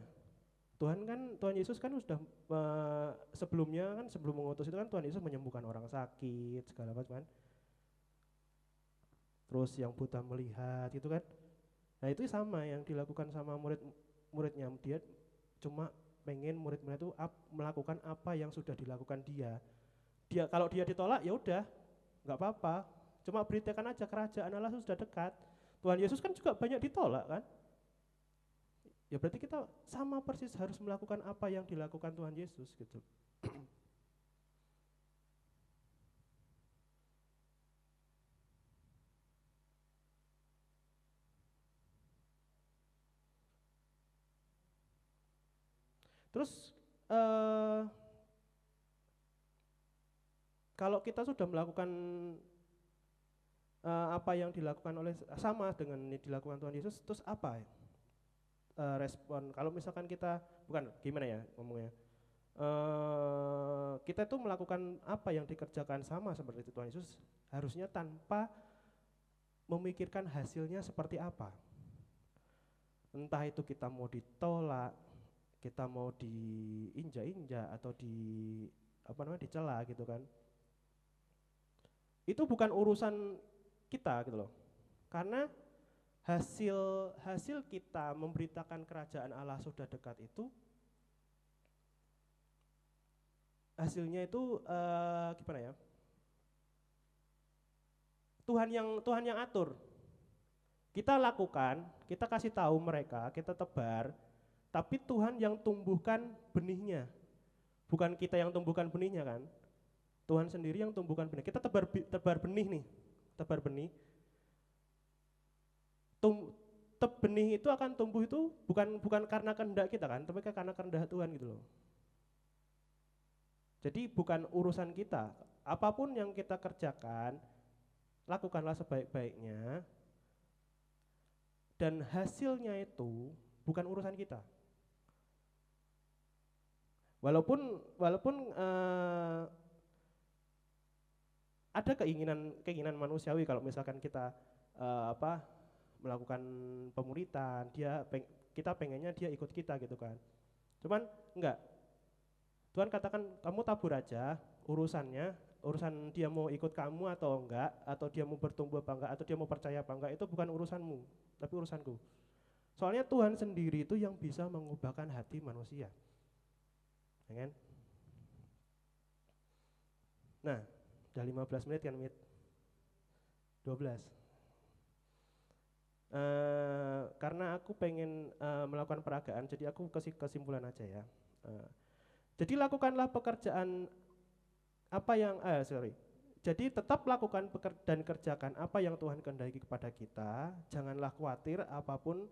Tuhan Yesus kan sudah sebelumnya kan, sebelum mengutus itu kan Tuhan Yesus menyembuhkan orang sakit segala macam kan. Terus yang buta melihat gitu kan. Nah itu sama yang dilakukan sama murid-muridnya. Dia cuma pengen murid-murid itu melakukan apa yang sudah dilakukan dia. Kalau dia ditolak ya udah, nggak apa-apa. Cuma beritakan aja kerajaan Allah sudah dekat. Tuhan Yesus kan juga banyak ditolak kan. Ya berarti kita sama persis harus melakukan apa yang dilakukan Tuhan Yesus gitu. Terus kalau kita sudah melakukan apa yang dilakukan oleh sama dengan yang dilakukan Tuhan Yesus, terus apa respon? Kalau misalkan kita bukan gimana ya ngomongnya, kita tuh melakukan apa yang dikerjakan sama seperti Tuhan Yesus, harusnya tanpa memikirkan hasilnya seperti apa. Entah itu kita mau ditolak, kita mau diinjak-injak atau dicela gitu kan. Itu bukan urusan kita gitu loh. Karena hasil kita memberitakan kerajaan Allah sudah dekat itu, hasilnya itu gimana ya? Tuhan yang atur. Kita lakukan, kita kasih tahu mereka, kita tebar, tapi Tuhan yang tumbuhkan benihnya. Bukan kita yang tumbuhkan benihnya kan? Tuhan sendiri yang tumbuhkan benih. Kita tebar benih nih, tebar benih. Benih itu akan tumbuh itu bukan karena kehendak kita kan, tapi karena kehendak Tuhan gitu loh. Jadi bukan urusan kita. Apapun yang kita kerjakan, lakukanlah sebaik-baiknya. Dan hasilnya itu bukan urusan kita. Walaupun ada keinginan manusiawi kalau misalkan kita melakukan pemuritan, kita pengennya dia ikut kita gitu kan. Cuman enggak. Tuhan katakan kamu tabur aja, urusan dia mau ikut kamu atau enggak, atau dia mau bertumbuh apa enggak, atau dia mau percaya apa enggak, itu bukan urusanmu, tapi urusanku. Soalnya Tuhan sendiri itu yang bisa mengubahkan hati manusia. Ya kan? Nah, udah 15 menit kan, 12. Karena aku pengen melakukan peragaan, jadi aku kasih kesimpulan aja ya. Jadi lakukanlah pekerjaan Jadi tetap lakukan dan kerjakan apa yang Tuhan kehendaki kepada kita. Janganlah khawatir apapun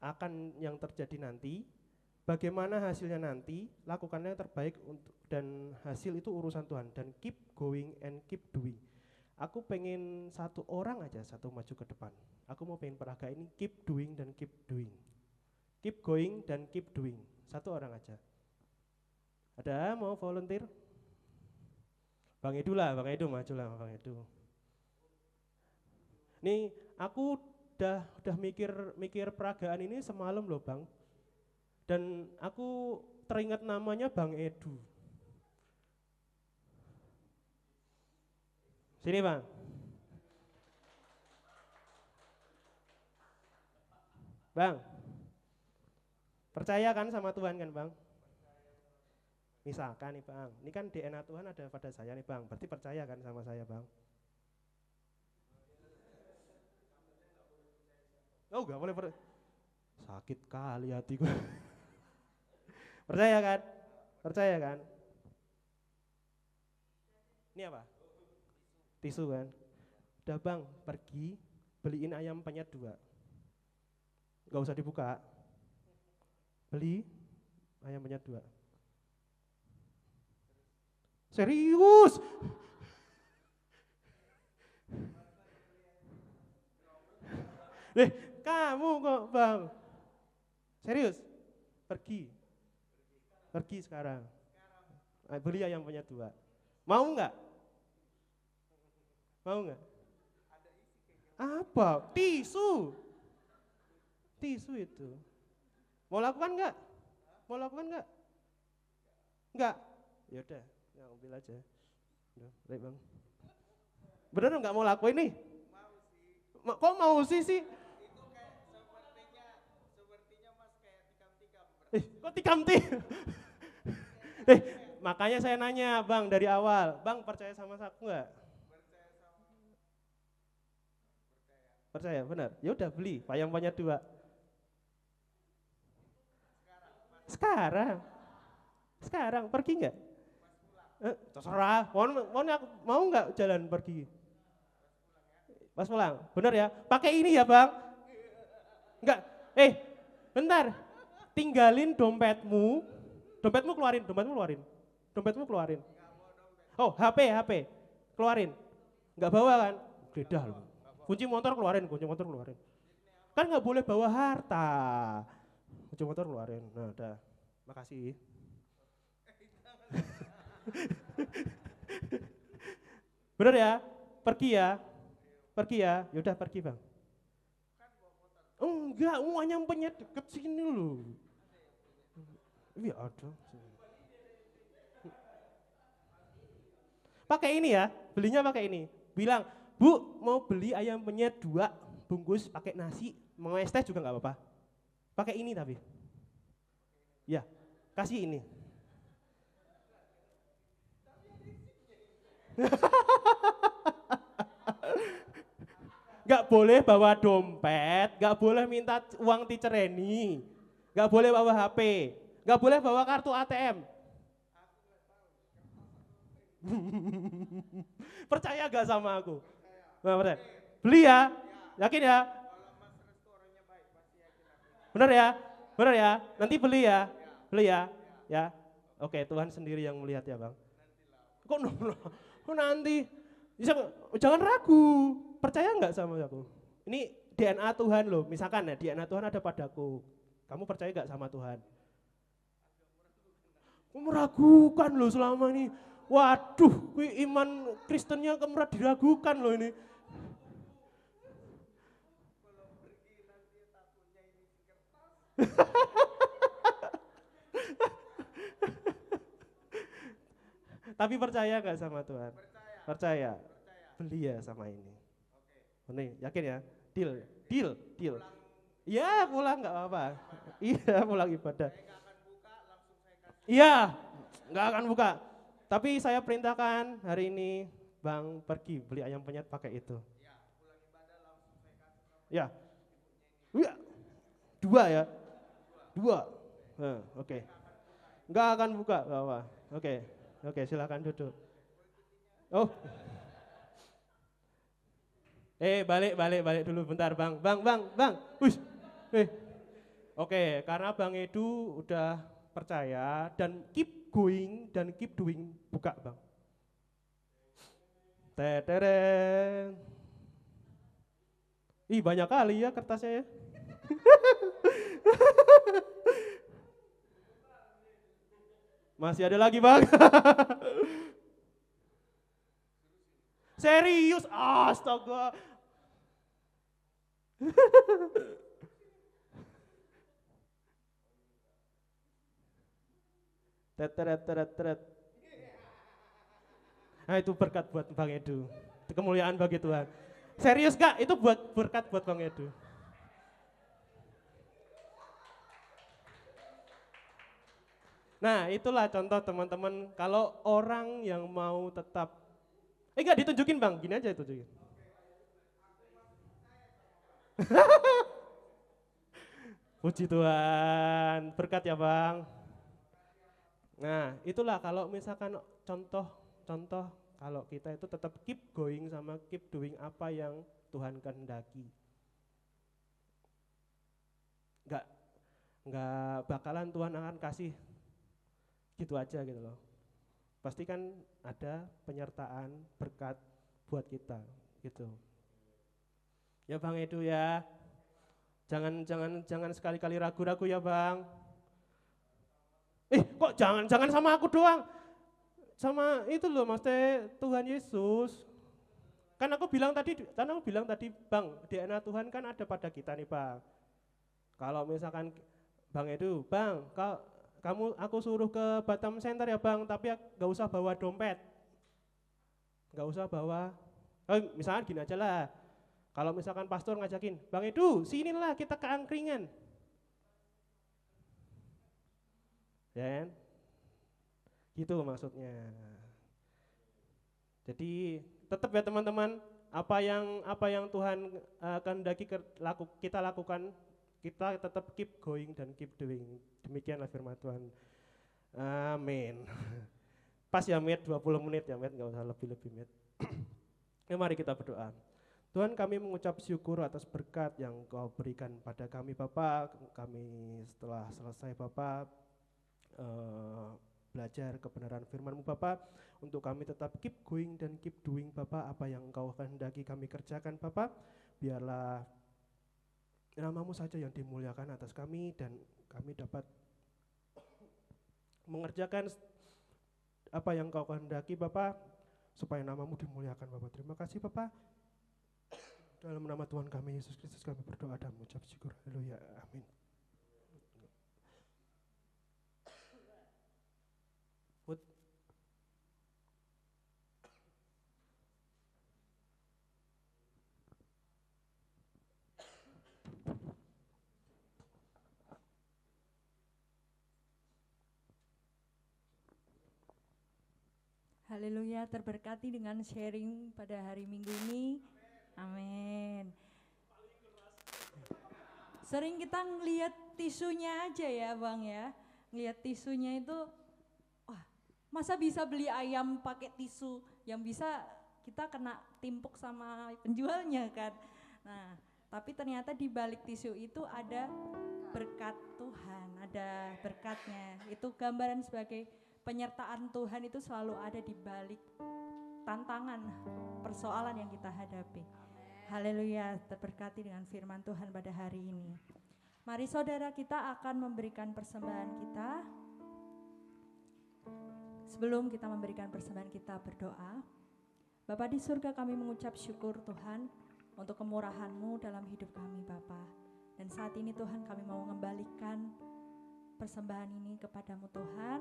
akan yang terjadi nanti. Bagaimana hasilnya nanti, lakukannya yang terbaik dan hasil itu urusan Tuhan. Dan keep going and keep doing. Aku pengen satu orang aja satu maju ke depan. Aku mau pengen peraga ini keep doing dan keep doing. Keep going dan keep doing. Satu orang aja. Ada mau volunteer? Bang Edu majulah Bang Edu. Nih aku udah mikir peragaan ini semalam loh Bang. Dan aku teringat namanya Bang Edu. Sini Bang. Bang, percaya kan sama Tuhan kan Bang? Misalkan nih Bang, ini kan DNA Tuhan ada pada saya nih Bang, berarti percaya kan sama saya Bang? Oh enggak boleh Sakit kali hatiku. Percaya kan? Percaya kan? Ini apa? Tisu kan? Udah bang, pergi beliin ayam penyet 2. Gak usah dibuka. Beli ayam penyet 2. Serius? Kamu kok bang? Serius? Pergi sekarang. Beli ayam penyet 2. Mau nggak? Mau nggak? Apa? Tisu itu. Mau lakukan nggak? Nggak. Ya udah, ya ambil aja. Udah, baik bang. Bener nggak mau lakuin nih? Mau sih. Kok mau sih? Itu kayak sepertinya mas kayak tikam-tikam. Kok tikam-tikam? Makanya saya nanya bang dari awal, bang percaya sama aku nggak? Percaya, benar. Ya udah beli ayam penyet 2. Sekarang pergi nggak? Terserah. Mau nggak jalan pergi? Pas pulang, benar ya? Pakai ini ya bang? Enggak. Bentar. Tinggalin dompetmu keluarin. Oh, HP. Keluarin. Enggak bawa kan? Geledah loh. Kunci motor keluarin. Kan nggak boleh bawa harta. Kunci motor keluarin. Nah, udah. Makasih. Bener ya? Pergi ya. Yaudah pergi bang. Enggak, ayam penyet deket sini loh. Iya ada. Pakai ini ya, belinya pakai ini. Bilang, Bu mau beli ayam penyet 2 bungkus pakai nasi, mau es teh juga nggak apa-apa. Pakai ini tapi. Ya, kasih ini. Gak boleh bawa dompet, gak boleh minta uang teacher Reni, gak boleh bawa HP, gak boleh bawa kartu ATM. Percaya gak sama aku? Percaya. Beli ya, yakin ya? Bener ya? Nanti beli ya? Ya. Oke, Tuhan sendiri yang melihat ya bang. Kok nanti? Jangan ragu. Percaya nggak sama aku? Ini DNA Tuhan loh, misalkan ya DNA Tuhan ada padaku. Kamu percaya nggak sama Tuhan? Meragukan loh selama ini. Waduh, iman Kristennya kemerat diragukan loh ini. Tapi percaya nggak sama Tuhan? Percaya. Beli ya sama ini. Nih, yakin ya? Deal. Iya, pulang nggak apa-apa. Iya, pulang ibadah. Iya, nggak akan buka. Tapi saya perintahkan hari ini, bang pergi beli ayam penyet pakai itu. Ya. Iya. 2 ya. 2. Oke. Nggak akan buka, nggak apa. Oke, silakan duduk. Oh. Balik dulu bentar bang. Ush. Oke, karena Bang Edu udah percaya dan keep going dan keep doing, buka bang. Teteren. Ih banyak kali ya kertasnya ya. Masih ada lagi bang. Serius, astaga. Teret. Nah itu berkat buat Bang Edu. Itu kemuliaan bagi Tuhan. Serius gak? Itu buat berkat buat Bang Edu. Nah itulah contoh teman-teman, kalau orang yang mau tetap, enggak ditunjukin bang, gini aja tunjukin. Puji Tuhan, berkat ya Bang. Nah, itulah kalau misalkan contoh kalau kita itu tetap keep going sama keep doing apa yang Tuhan kehendaki. Enggak bakalan Tuhan akan kasih gitu aja gitu loh. Pasti kan ada penyertaan berkat buat kita gitu. Ya Bang Edu ya. Jangan sekali-kali ragu-ragu ya Bang. Kok jangan sama aku doang? Sama itu loh maksudnya Tuhan Yesus. Kan aku bilang tadi Bang, DNA Tuhan kan ada pada kita nih Bang. Kalau misalkan Bang Edu, Bang, aku suruh ke Batam Center ya Bang, tapi gak usah bawa dompet. Gak usah bawa, misalkan gini aja lah. Kalau misalkan pastor ngajakin, Bang Edu, sinilah kita ke angkringan. Ya kan? Gitu maksudnya. Jadi tetap ya teman-teman, apa yang Tuhan kehendaki kita lakukan, kita tetap keep going dan keep doing. Demikianlah firman Tuhan. Amin. Pas ya Met, 20 menit ya Met, gak usah lebih-lebih Met. Ya, mari kita berdoa. Tuhan, kami mengucap syukur atas berkat yang Kau berikan pada kami Bapa. Kami setelah selesai Bapa belajar kebenaran firman-Mu Bapa, untuk kami tetap keep going dan keep doing Bapa, apa yang Engkau kehendaki kami kerjakan Bapa. Biarlah nama-Mu saja yang dimuliakan atas kami dan kami dapat mengerjakan apa yang Kau kehendaki Bapa, supaya nama-Mu dimuliakan Bapa. Terima kasih Bapa. Dalam nama Tuhan kami Yesus Kristus kami berdoa dan mengucap syukur. Haleluya. Amin. Haleluya, terberkati dengan sharing pada hari Minggu ini. Amin. Sering kita ngelihat tisunya aja ya Bang ya. Ngelihat tisunya itu, wah masa bisa beli ayam pakai tisu, yang bisa kita kena timpuk sama penjualnya kan. Nah, tapi ternyata di balik tisu itu ada berkat Tuhan, ada berkatnya. Itu gambaran sebagai penyertaan Tuhan itu selalu ada di balik tantangan, persoalan yang kita hadapi. Haleluya, terberkati dengan firman Tuhan pada hari ini. Mari saudara, kita akan memberikan persembahan kita. Sebelum kita memberikan persembahan, kita berdoa. Bapa di surga, kami mengucap syukur Tuhan untuk kemurahan-Mu dalam hidup kami Bapa. Dan saat ini Tuhan, kami mau mengembalikan persembahan ini kepadamu Tuhan.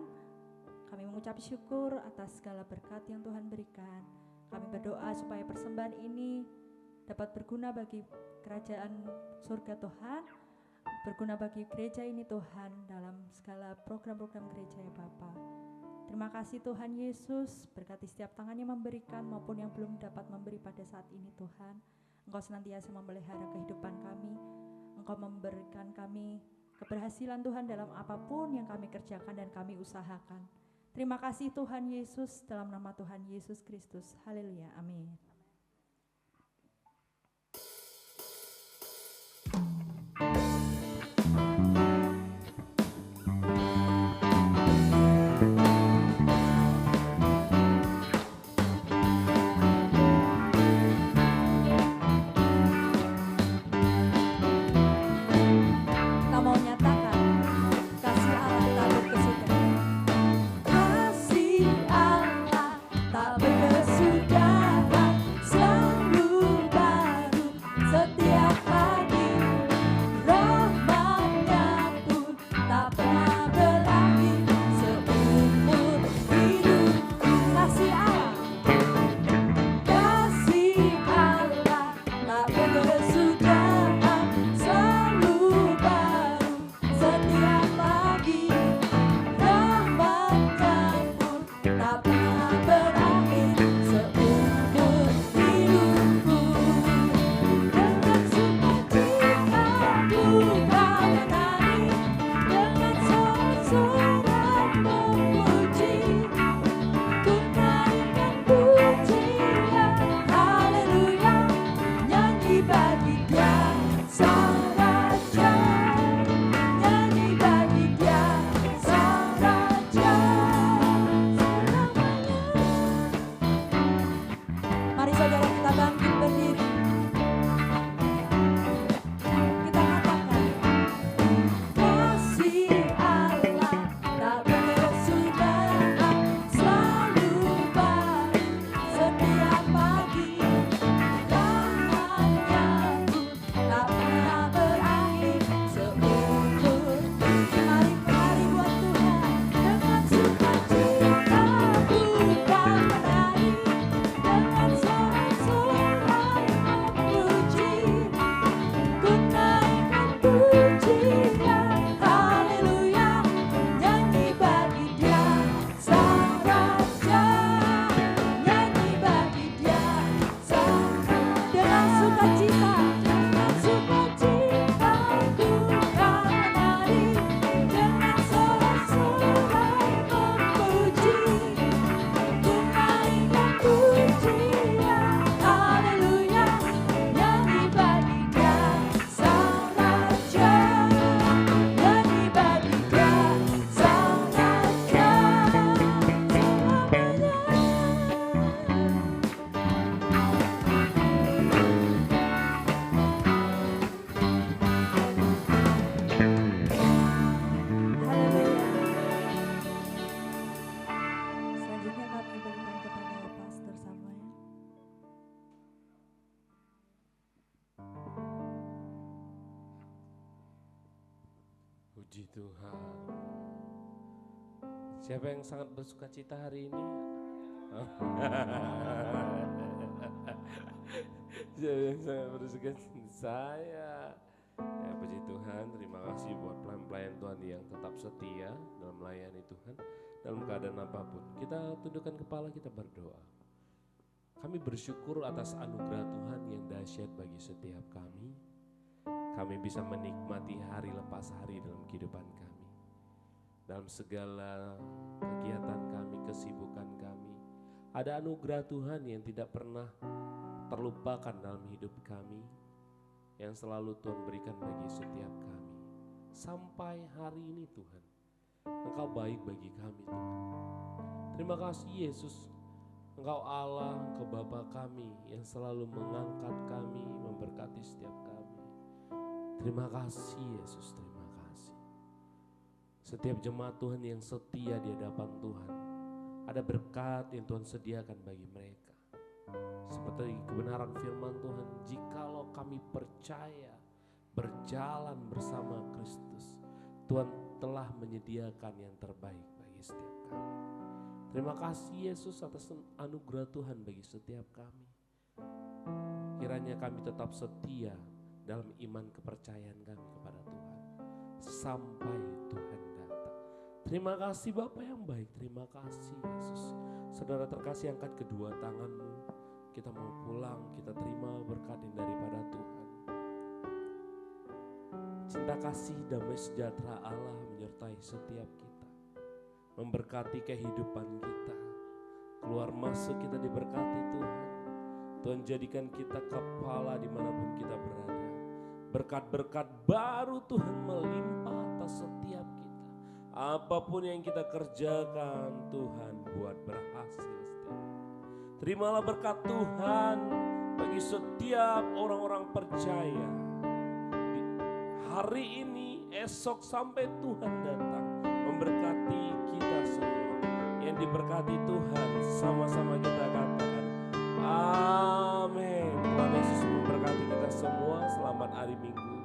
Kami mengucap syukur atas segala berkat yang Tuhan berikan. Kami berdoa supaya persembahan ini dapat berguna bagi kerajaan surga Tuhan, berguna bagi gereja ini Tuhan, dalam segala program-program gereja ya Bapa. Terima kasih Tuhan Yesus, berkati setiap tangan yang memberikan maupun yang belum dapat memberi pada saat ini Tuhan. Engkau senantiasa memelihara kehidupan kami, Engkau memberikan kami keberhasilan Tuhan dalam apapun yang kami kerjakan dan kami usahakan. Terima kasih Tuhan Yesus, dalam nama Tuhan Yesus Kristus. Haleluya, amin. Tak berkesudahan Puji Tuhan. Siapa yang sangat bersuka cita hari ini? Siapa yang sangat bersuka cita? Saya. Ya, puji Tuhan, terima kasih buat pelayan-pelayan Tuhan yang tetap setia dalam melayani Tuhan dalam keadaan apapun. Kita tundukkan kepala, kita berdoa. Kami bersyukur atas anugerah Tuhan yang dahsyat bagi setiap kami. Kami bisa menikmati hari lepas hari dalam kehidupan kami. Dalam segala kegiatan kami, kesibukan kami, ada anugerah Tuhan yang tidak pernah terlupakan dalam hidup kami, yang selalu Tuhan berikan bagi setiap kami. Sampai hari ini Tuhan, Engkau baik bagi kami Tuhan. Terima kasih Yesus, Engkau Allah, Engkau Bapa kami yang selalu mengangkat kami, memberkati setiap kami. Terima kasih Yesus, terima kasih. Setiap jemaat Tuhan yang setia di hadapan Tuhan, ada berkat yang Tuhan sediakan bagi mereka. Seperti kebenaran firman Tuhan, jikalau kami percaya berjalan bersama Kristus, Tuhan telah menyediakan yang terbaik bagi setiap kami. Terima kasih Yesus atas anugerah Tuhan bagi setiap kami. Kiranya kami tetap setia dalam iman kepercayaan kami kepada Tuhan sampai Tuhan datang. Terima kasih Bapa yang baik, terima kasih Yesus. Saudara terkasih, angkat kedua tanganmu. Kita mau pulang, kita terima berkat yang daripada Tuhan. Cinta kasih damai sejahtera Allah menyertai setiap kita, memberkati kehidupan kita. Keluar masuk kita diberkati Tuhan. Tuhan jadikan kita kepala dimanapun kita berada. Berkat-berkat baru Tuhan melimpah atas setiap kita. Apapun yang kita kerjakan, Tuhan buat berhasil setiap. Terimalah berkat Tuhan bagi setiap orang-orang percaya. Hari ini, esok sampai Tuhan datang memberkati kita semua. Yang diberkati Tuhan, sama-sama kita katakan amin. Tuhan Yesus memberkati kita semua. Selamat hari Minggu.